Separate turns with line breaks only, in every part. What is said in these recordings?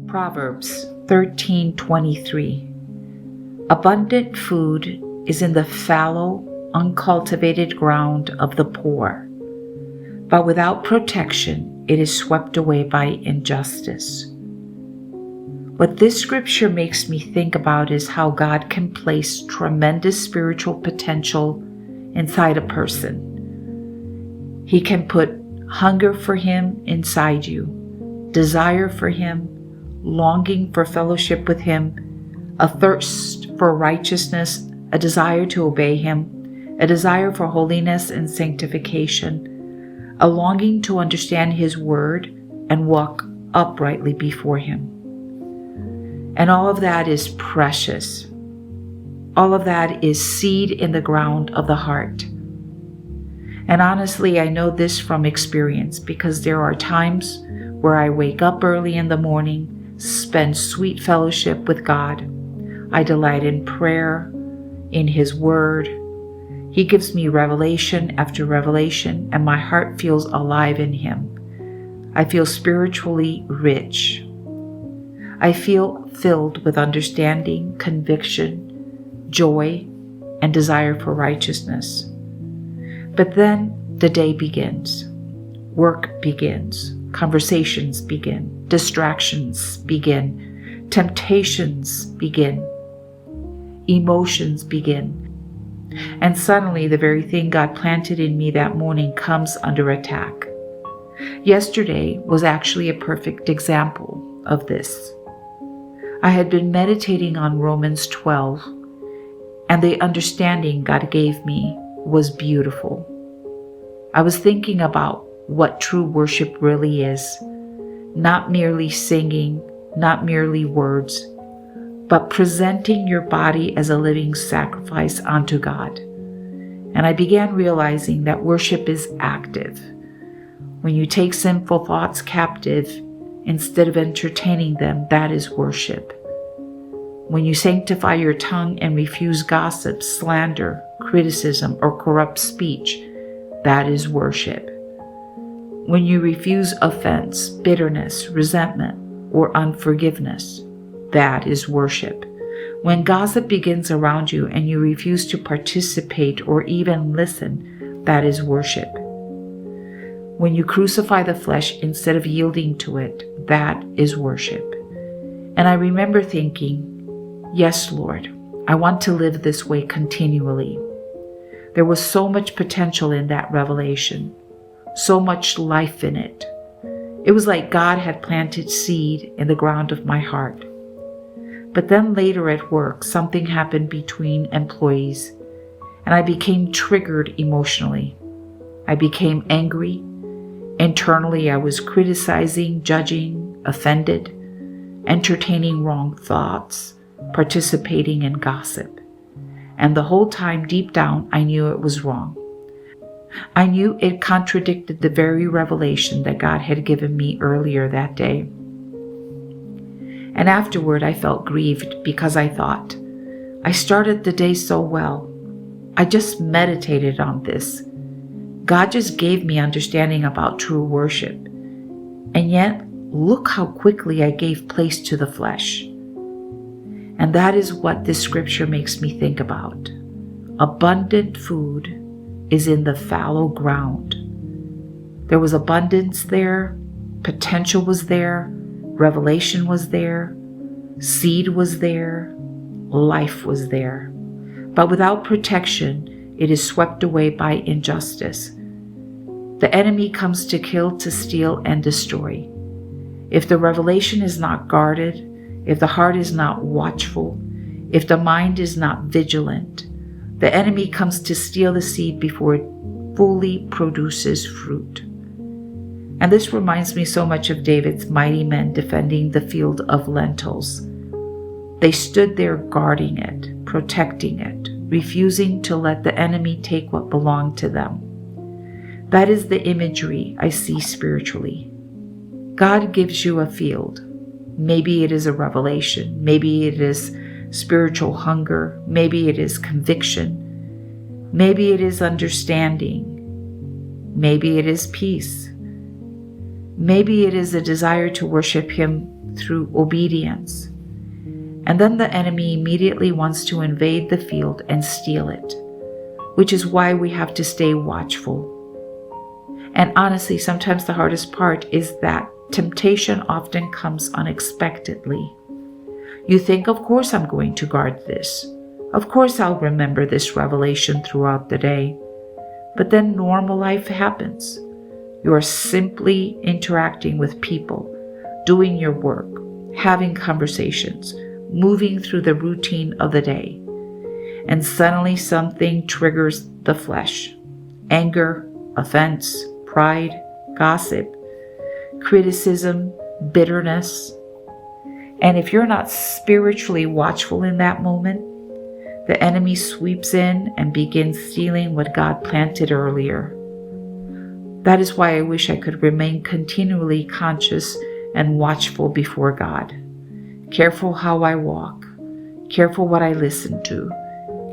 Proverbs 13:23. Abundant food is in the fallow, uncultivated ground of the poor, but without protection it is swept away by injustice. What this scripture makes me think about is how God can place tremendous spiritual potential inside a person. He can put hunger for Him inside you, desire for Him, longing for fellowship with Him, a thirst for righteousness, a desire to obey Him, a desire for holiness and sanctification, a longing to understand His Word and walk uprightly before Him. And all of that is precious. All of that is seed in the ground of the heart. And honestly, I know this from experience because there are times where I wake up early in the morning, spend sweet fellowship with God. I delight in prayer, in His Word. He gives me revelation after revelation, and my heart feels alive in Him. I feel spiritually rich. I feel filled with understanding, conviction, joy, and desire for righteousness. But then the day begins. Work begins. Conversations begin. Distractions begin. Temptations begin. Emotions begin. And suddenly the very thing God planted in me that morning comes under attack. Yesterday was actually a perfect example of this. I had been meditating on Romans 12, and the understanding God gave me was beautiful. I was thinking about what true worship really is, not merely singing, not merely words, but presenting your body as a living sacrifice unto God. And I began realizing that worship is active. When you take sinful thoughts captive, instead of entertaining them, that is worship. When you sanctify your tongue and refuse gossip, slander, criticism, or corrupt speech, that is worship. When you refuse offense, bitterness, resentment, or unforgiveness, that is worship. When gossip begins around you and you refuse to participate or even listen, that is worship. When you crucify the flesh instead of yielding to it, that is worship. And I remember thinking, yes, Lord, I want to live this way continually. There was so much potential in that revelation, so much life in it. It was like God had planted seed in the ground of my heart. But then later at work, something happened between employees, and I became triggered emotionally. I became angry. Internally, I was criticizing, judging, offended, entertaining wrong thoughts, participating in gossip. And the whole time, deep down, I knew it was wrong. I knew it contradicted the very revelation that God had given me earlier that day. And afterward, I felt grieved because I thought, I started the day so well. I just meditated on this. God just gave me understanding about true worship. And yet, look how quickly I gave place to the flesh. And that is what this scripture makes me think about. Abundant food is in the fallow ground. There was abundance there, potential was there, revelation was there, seed was there, life was there. But without protection, it is swept away by injustice. The enemy comes to kill, to steal, and destroy. If the revelation is not guarded, if the heart is not watchful, if the mind is not vigilant, the enemy comes to steal the seed before it fully produces fruit. And this reminds me so much of David's mighty men defending the field of lentils. They stood there guarding it, protecting it, refusing to let the enemy take what belonged to them. That is the imagery I see spiritually. God gives you a field. Maybe it is a revelation. Maybe it is spiritual hunger. Maybe it is conviction. Maybe it is understanding. Maybe it is peace. Maybe it is a desire to worship Him through obedience. And then the enemy immediately wants to invade the field and steal it, which is why we have to stay watchful. And honestly, sometimes the hardest part is that temptation often comes unexpectedly. You think, of course I'm going to guard this. Of course I'll remember this revelation throughout the day. But then normal life happens. You are simply interacting with people, doing your work, having conversations, moving through the routine of the day. And suddenly something triggers the flesh. Anger, offense, pride, gossip, criticism, bitterness. And if you're not spiritually watchful in that moment, the enemy sweeps in and begins stealing what God planted earlier. That is why I wish I could remain continually conscious and watchful before God. Careful how I walk, careful what I listen to,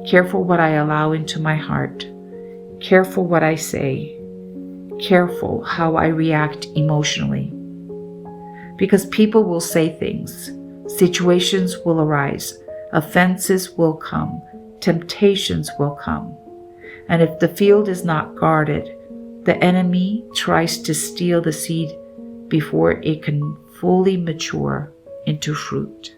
careful what I allow into my heart, careful what I say, careful how I react emotionally. Because people will say things, situations will arise, offenses will come, temptations will come. And if the field is not guarded, the enemy tries to steal the seed before it can fully mature into fruit.